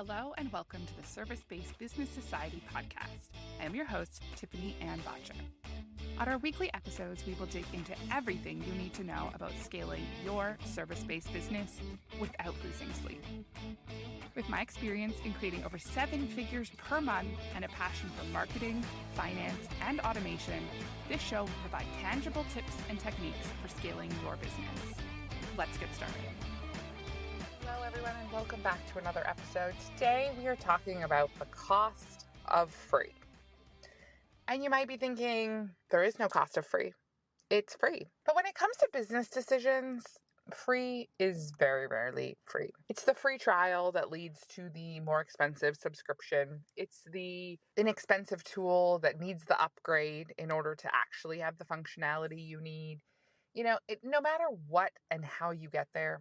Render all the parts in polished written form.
Hello and welcome to the Service-Based Business Society podcast. I am your host, Tiffany-Ann Bottcher. On our weekly episodes, we will dig into everything you need to know about scaling your service-based business without losing sleep. With my experience in creating over 7 figures per month and a passion for marketing, finance, and automation, this show will provide tangible tips and techniques for scaling your business. Let's get started. Hello, everyone, and welcome back to another episode. Today, we are talking about the cost of free. And you might be thinking, there is no cost of free. It's free. But when it comes to business decisions, free is very rarely free. It's the free trial that leads to the more expensive subscription. It's the inexpensive tool that needs the upgrade in order to actually have the functionality you need. No matter what and how you get there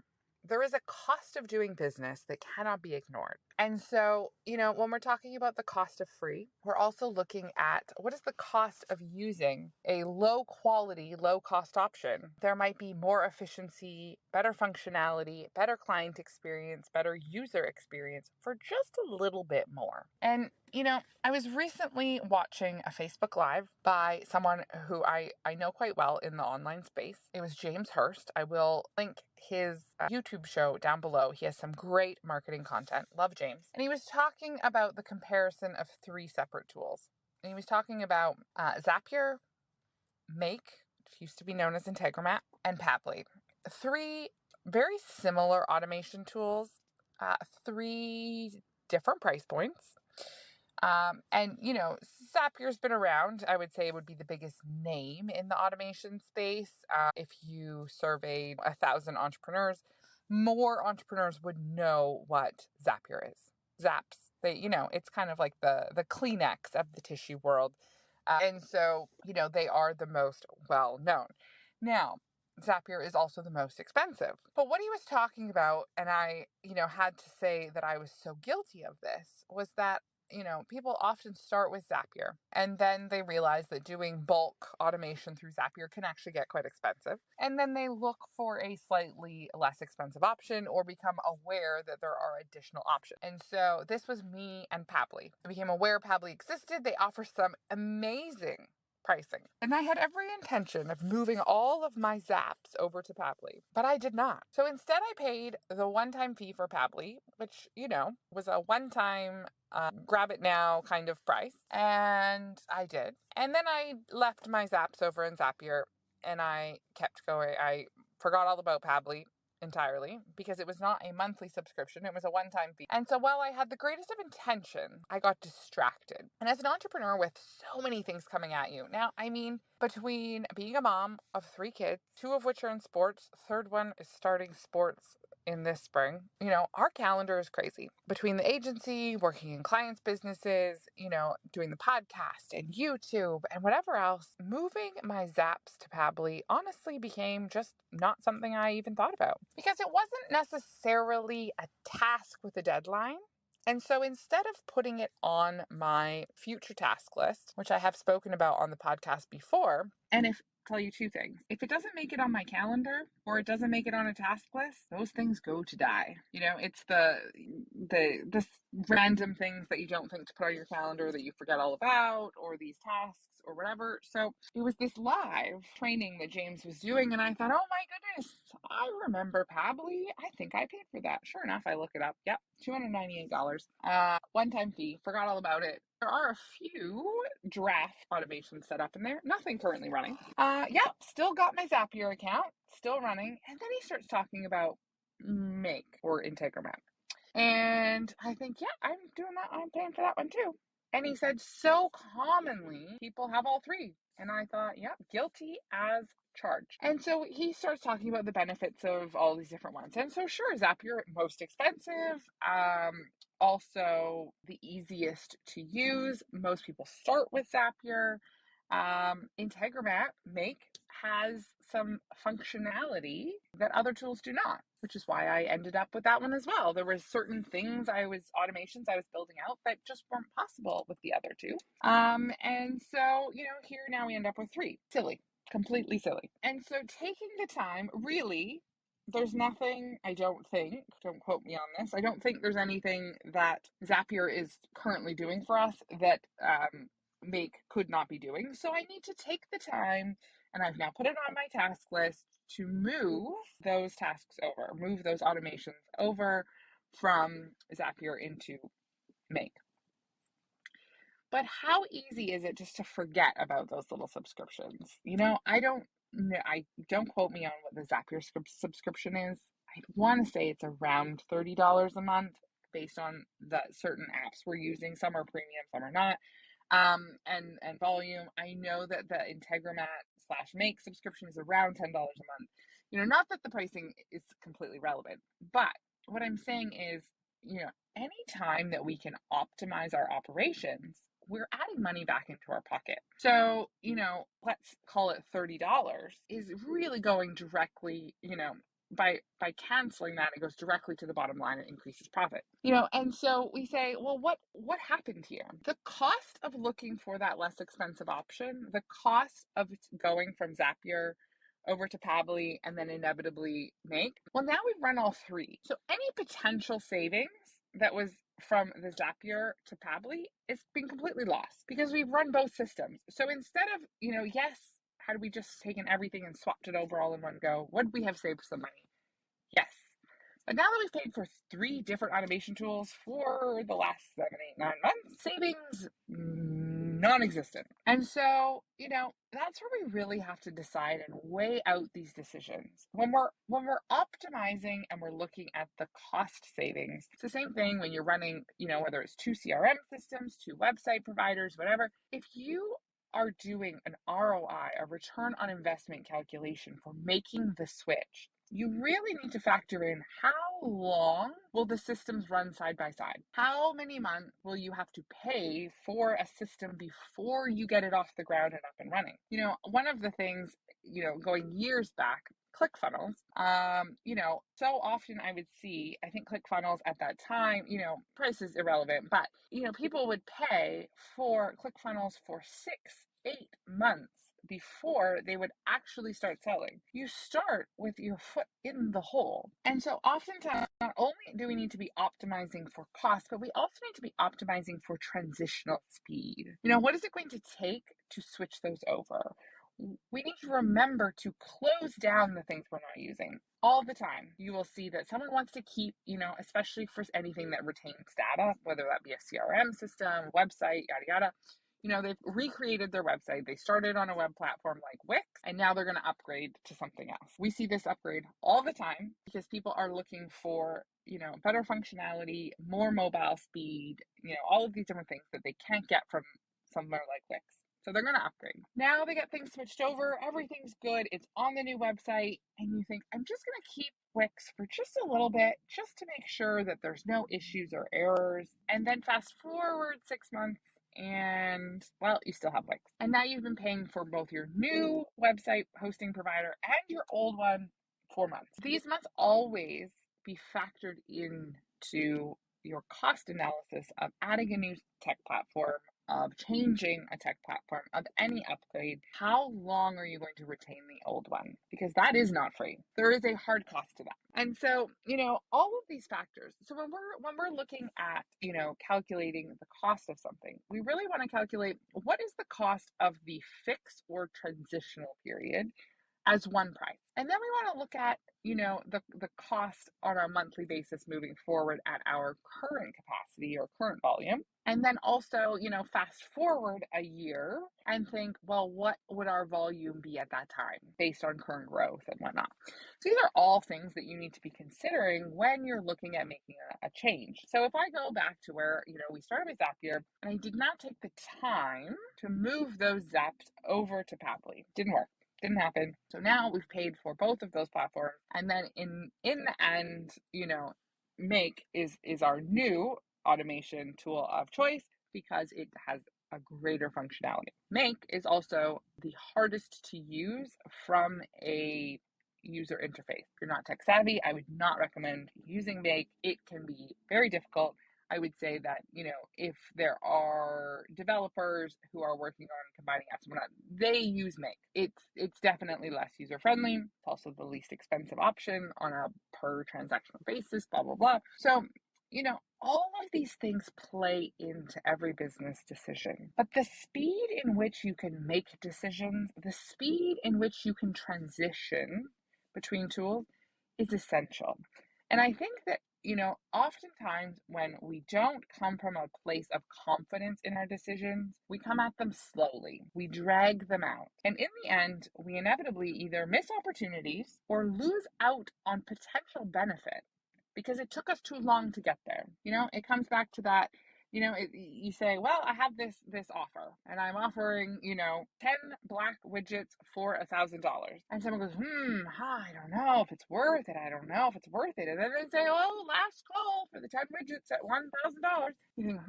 is a cost of doing business that cannot be ignored. And so, when we're talking about the cost of free, we're also looking at what is the cost of using a low quality, low cost option. There might be more efficiency, better functionality, better client experience, better user experience for just a little bit more. And I was recently watching a Facebook Live by someone who I know quite well in the online space. It was James Hurst. I will link his YouTube show down below. He has some great marketing content. Love James. And he was talking about the comparison of 3 separate tools. And he was talking about Zapier, Make, which used to be known as Integromat, and Pabbly. 3 very similar automation tools, 3 different price points. Zapier's been around. I would say it would be the biggest name in the automation space. If you surveyed 1,000 entrepreneurs, more entrepreneurs would know what Zapier is. Zaps, it's kind of like the Kleenex of the tissue world. And so, they are the most well known. Now, Zapier is also the most expensive. But what he was talking about, and I, had to say that I was so guilty of this, was that people often start with Zapier and then they realize that doing bulk automation through Zapier can actually get quite expensive. And then they look for a slightly less expensive option or become aware that there are additional options. And so this was me and Pabbly. I became aware Pabbly existed. They offer some amazing pricing. And I had every intention of moving all of my Zaps over to Pabbly, but I did not. So instead I paid the one-time fee for Pabbly, which, was a one-time grab it now kind of price. And I did. And then I left my Zaps over in Zapier and I kept going. I forgot all about Pabbly entirely because it was not a monthly subscription. It was a one-time fee. And so while I had the greatest of intention, I got distracted. And as an entrepreneur with so many things coming at you, now, between being a mom of 3 kids, 2 of which are in sports, third one is starting sports in this spring, our calendar is crazy. Between the agency, working in clients' businesses, doing the podcast and YouTube and whatever else, moving my Zaps to Pabbly honestly became just not something I even thought about because it wasn't necessarily a task with a deadline. And so instead of putting it on my future task list, which I have spoken about on the podcast before, and tell you 2 things. If it doesn't make it on my calendar or it doesn't make it on a task list, those things go to die. It's the random things that you don't think to put on your calendar that you forget all about, or these tasks or whatever. So it was this live training that James was doing, and I thought, oh my goodness, I remember Pabbly. I think I paid for that. Sure enough, I look it up. Yep, $298. One-time fee. Forgot all about it. There are a few draft automations set up in there. Nothing currently running. Still got my Zapier account, still running. And then he starts talking about Make or Integromat. And I think, I'm doing that. I'm paying for that one too. And he said, so commonly people have all 3. And I thought, guilty as charged. And so he starts talking about the benefits of all these different ones. And so sure, Zapier, most expensive, also the easiest to use. Most people start with Zapier. Integromat Make has some functionality that other tools do not, which is why I ended up with that one as well. There were certain things automations I was building out that just weren't possible with the other 2. And so, here now we end up with 3. Silly. Completely silly. And so taking the time, really, there's nothing, I don't think, don't quote me on this, I don't think there's anything that Zapier is currently doing for us that Make could not be doing. So I need to take the time, and I've now put it on my task list to move those tasks over, move those automations over from Zapier into Make. But how easy is it just to forget about those little subscriptions? I don't quote me on what the Zapier subscription is. I want to say it's around $30 a month based on the certain apps we're using. Some are premium, some are not. And volume. I know that the Integromat/Make subscription is around $10 a month. Not that the pricing is completely relevant, but what I'm saying is, any time that we can optimize our operations, we're adding money back into our pocket. So, let's call it $30 is really going directly, by canceling that, it goes directly to the bottom line and increases profit. And so we say, well, what happened here? The cost of looking for that less expensive option, the cost of going from Zapier over to Pabbly and then inevitably Make. Well, now we've run all three. So any potential savings that was from the Zapier to Pabbly is being completely lost because we've run both systems. So instead of, yes, had we just taken everything and swapped it over all in one go, would we have saved some money? Yes. But now that we've paid for 3 different automation tools for the last 7, 8, 9 months, savings non-existent. And so, that's where we really have to decide and weigh out these decisions. When we're optimizing and we're looking at the cost savings, it's the same thing when you're running, whether it's 2 CRM systems, 2 website providers, whatever. If you are doing an ROI, a return on investment calculation for making the switch, you really need to factor in how long will the systems run side by side? How many months will you have to pay for a system before you get it off the ground and up and running? One of the things, going years back, ClickFunnels, so often I would see, I think ClickFunnels at that time, price is irrelevant, but, people would pay for ClickFunnels for 6, 8 months before they would actually start selling. You start with your foot in the hole. And so oftentimes, not only do we need to be optimizing for cost, but we also need to be optimizing for transitional speed. What is it going to take to switch those over? We need to remember to close down the things we're not using. All the time, you will see that someone wants to keep, especially for anything that retains data, whether that be a CRM system, website, yada, yada. They've recreated their website. They started on a web platform like Wix, and now they're going to upgrade to something else. We see this upgrade all the time because people are looking for, better functionality, more mobile speed, all of these different things that they can't get from somewhere like Wix. So they're going to upgrade. Now they get things switched over. Everything's good. It's on the new website. And you think, I'm just going to keep Wix for just a little bit, just to make sure that there's no issues or errors. And then fast forward 6 months, and well, you still have Wix. And now you've been paying for both your new website hosting provider and your old one for months. These must always be factored into your cost analysis of adding a new tech platform, of changing a tech platform, of any upgrade. How long are you going to retain the old one? Because that is not free. There is a hard cost to that. And so, all of these factors. So when we're looking at, calculating the cost of something, we really want to calculate what is the cost of the fixed or transitional period as one price. And then we want to look at, the cost on a monthly basis moving forward at our current capacity or current volume. And then also, fast forward a year and think, well, what would our volume be at that time based on current growth and whatnot? So these are all things that you need to be considering when you're looking at making a change. So if I go back to where, we started with Zapier, and I did not take the time to move those Zaps over to Pabbly. Didn't work. Didn't happen. So now we've paid for both of those platforms. And then in the end, Make is our new automation tool of choice because it has a greater functionality. Make is also the hardest to use from a user interface. If you're not tech savvy, I would not recommend using Make. It can be very difficult. I would say that, if there are developers who are working on combining apps and whatnot, they use Make. It's definitely less user friendly. It's also the least expensive option on a per transactional basis, blah, blah, blah. So, all of these things play into every business decision. But the speed in which you can make decisions, the speed in which you can transition between tools is essential. And I think that, oftentimes when we don't come from a place of confidence in our decisions, we come at them slowly. We drag them out. And in the end, we inevitably either miss opportunities or lose out on potential benefit because it took us too long to get there. It comes back to that. You say, well, I have this offer and I'm offering, 10 black widgets for $1,000. And someone goes, I don't know if it's worth it. I don't know if it's worth it. And then they say, oh, last call for the 10 widgets at $1,000. You think,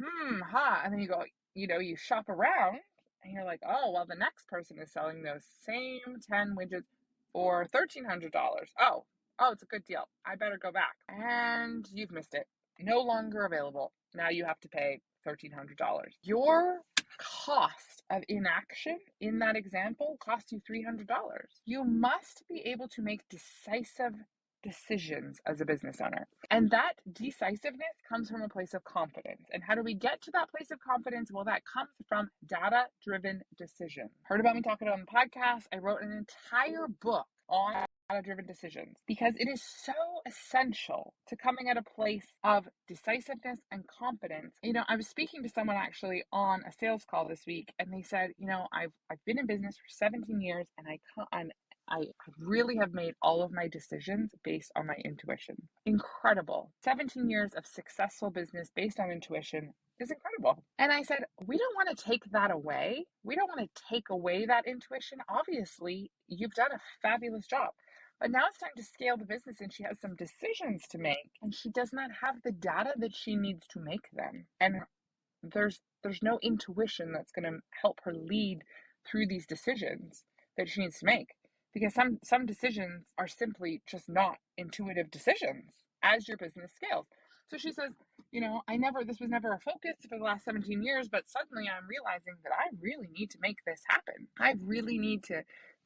And then you go, you shop around and you're like, oh, well, the next person is selling those same 10 widgets for $1,300. Oh, it's a good deal. I better go back. And you've missed it. No longer available. Now you have to pay $1,300. Your cost of inaction in that example cost you $300. You must be able to make decisive decisions as a business owner. And that decisiveness comes from a place of confidence. And how do we get to that place of confidence? Well, that comes from data-driven decisions. Heard about me talking on the podcast? I wrote an entire book on data-driven decisions because it is so essential to coming at a place of decisiveness and confidence. I was speaking to someone actually on a sales call this week, and they said, I've been in business for 17 years, and I really have made all of my decisions based on my intuition. Incredible. 17 years of successful business based on intuition is incredible. And I said, we don't want to take that away. We don't want to take away that intuition. Obviously, you've done a fabulous job. But now it's time to scale the business and she has some decisions to make and she does not have the data that she needs to make them. And there's no intuition that's going to help her lead through these decisions that she needs to make. Because some decisions are simply just not intuitive decisions as your business scales. So she says, this was never a focus for the last 17 years, but suddenly I'm realizing that I really need to make this happen. I really need to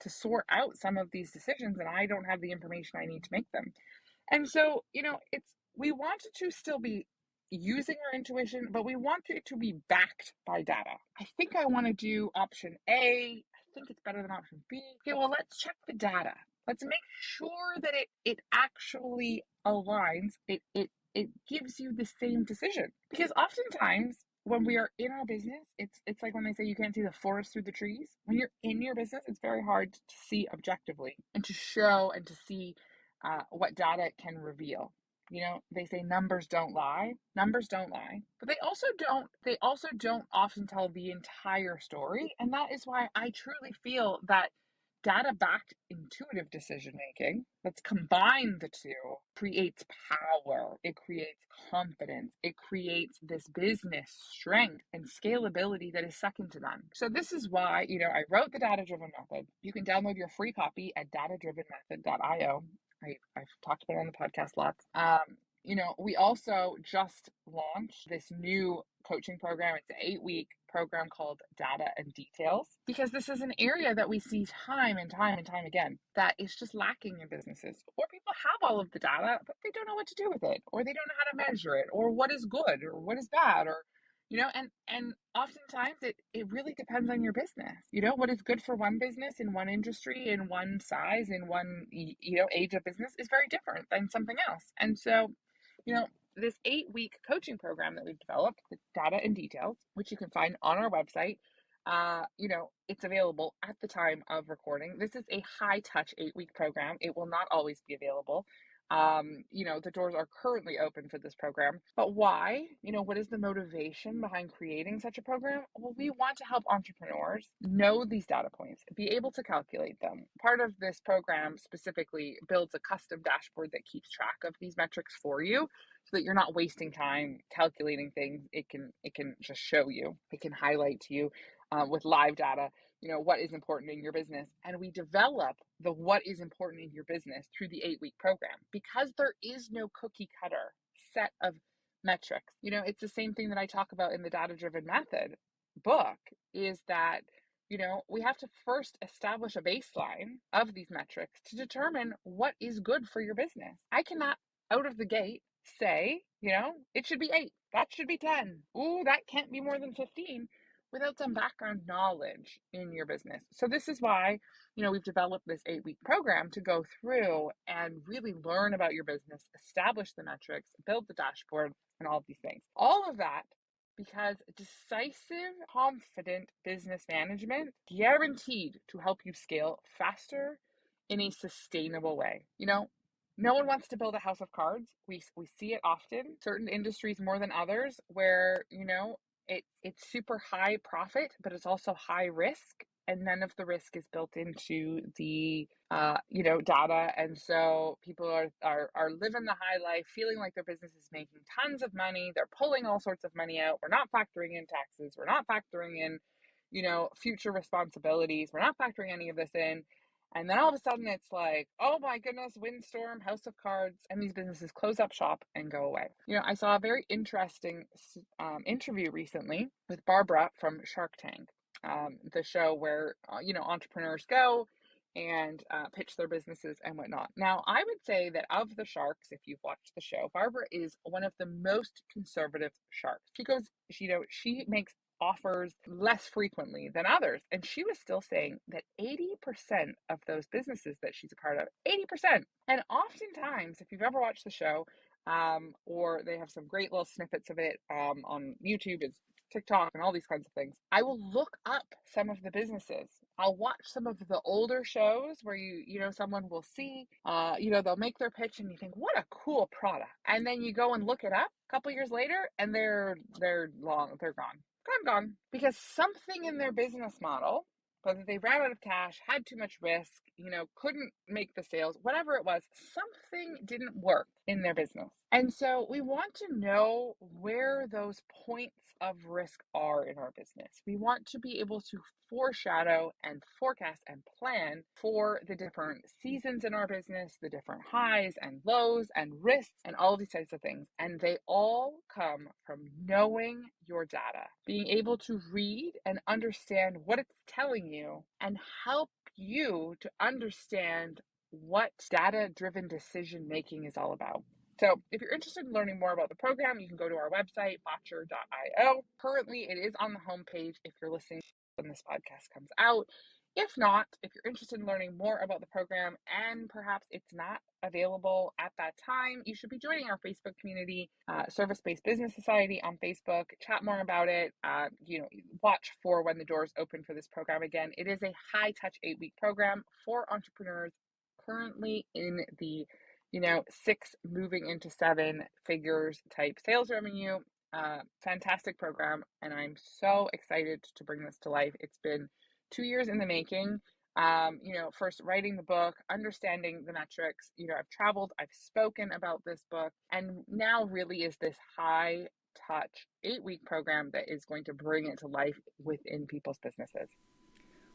sort out some of these decisions and I don't have the information I need to make them. And so, we want to still be using our intuition, but we want it to be backed by data. I think I want to do option A. I think it's better than option B. Okay, well, let's check the data. Let's make sure that it actually aligns. It gives you the same decision. Because oftentimes when we are in our business, it's like when they say you can't see the forest through the trees. When you're in your business, it's very hard to see objectively and to show and to see what data can reveal. They say numbers don't lie. Numbers don't lie, but they also don't often tell the entire story. And that is why I truly feel that data-backed intuitive decision-making, let's combine the two, creates power. It creates confidence. It creates this business strength and scalability that is second to none. So this is why, I wrote the data-driven method. You can download your free copy at datadrivenmethod.io. I've talked about it on the podcast lots. We also just launched this new coaching program. It's an 8-week program called Data and Details, because this is an area that we see time and time and time again that is just lacking in businesses, or people have all of the data, but they don't know what to do with it, or they don't know how to measure it, or what is good, or what is bad, or and oftentimes it really depends on your business. What is good for one business in one industry, in one size, in one, age of business is very different than something else. And so, this 8-week coaching program that we've developed, the Data and Details, which you can find on our website, it's available at the time of recording. This is a high touch 8-week program. It will not always be available. The doors are currently open for this program, but why? What is the motivation behind creating such a program? Well, we want to help entrepreneurs know these data points, be able to calculate them. Part of this program specifically builds a custom dashboard that keeps track of these metrics for you so that you're not wasting time calculating things. It can just show you, it can highlight to you with live data, what is important in your business. And we develop the what is important in your business through the 8-week program, because there is no cookie cutter set of metrics. It's the same thing that I talk about in the data-driven method book, is that, we have to first establish a baseline of these metrics to determine what is good for your business. I cannot out of the gate say, it should be 8, that should be 10. Ooh, that can't be more than 15 without some background knowledge in your business. So this is why, we've developed this 8-week program to go through and really learn about your business, establish the metrics, build the dashboard, and all of these things. All of that because decisive, confident business management guaranteed to help you scale faster in a sustainable way. No one wants to build a house of cards. We see it often, certain industries more than others, where, it's super high profit, but it's also high risk. And none of the risk is built into the, data. And so people are living the high life, feeling like their business is making tons of money. They're pulling all sorts of money out. We're not factoring in taxes. We're not factoring in, future responsibilities. We're not factoring any of this in. And then all of a sudden it's like, oh my goodness, windstorm, house of cards, and these businesses close up shop and go away. I saw a very interesting interview recently with Barbara from Shark Tank, the show where, entrepreneurs go and pitch their businesses and whatnot. Now, I would say that of the sharks, if you've watched the show, Barbara is one of the most conservative sharks. She makes offers less frequently than others. And she was still saying that 80% of those businesses that she's a part of, 80%. And oftentimes, if you've ever watched the show, or they have some great little snippets of it on YouTube, it's TikTok and all these kinds of things, I will look up some of the businesses. I'll watch some of the older shows where someone will see, they'll make their pitch and you think, what a cool product. And then you go and look it up a couple years later and they're gone. Because something in their business model, whether they ran out of cash, had too much risk, couldn't make the sales, whatever it was, something didn't work in their business. And so we want to know where those points of risk are in our business. We want to be able to foreshadow and forecast and plan for the different seasons in our business, the different highs and lows and risks and all these types of things. And they all come from knowing your data, being able to read and understand what it's telling you and help you to understand what data-driven decision making is all about. So if you're interested in learning more about the program, you can go to our website, bottcher.io. Currently, it is on the homepage if you're listening when this podcast comes out. If not, if you're interested in learning more about the program and perhaps it's not available at that time, you should be joining our Facebook community, Service-Based Business Society on Facebook. Chat more about it. Watch for when the doors open for this program again. It is a high-touch 8-week program for entrepreneurs currently in the 6 moving into 7 figures type sales revenue. Fantastic program, and I'm so excited to bring this to life. It's been 2 years in the making. First writing the book, understanding the metrics. I've traveled, I've spoken about this book, and now really is this high touch 8-week program that is going to bring it to life within people's businesses.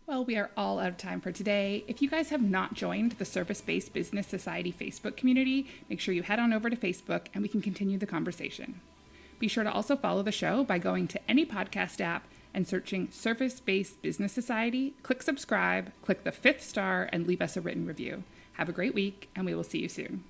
Well, we are all out of time for today. If you guys have not joined the Service-Based Business Society Facebook community, make sure you head on over to Facebook and we can continue the conversation. Be sure to also follow the show by going to any podcast app and searching Service-Based Business Society. Click subscribe, click the 5th star, and leave us a written review. Have a great week, and we will see you soon.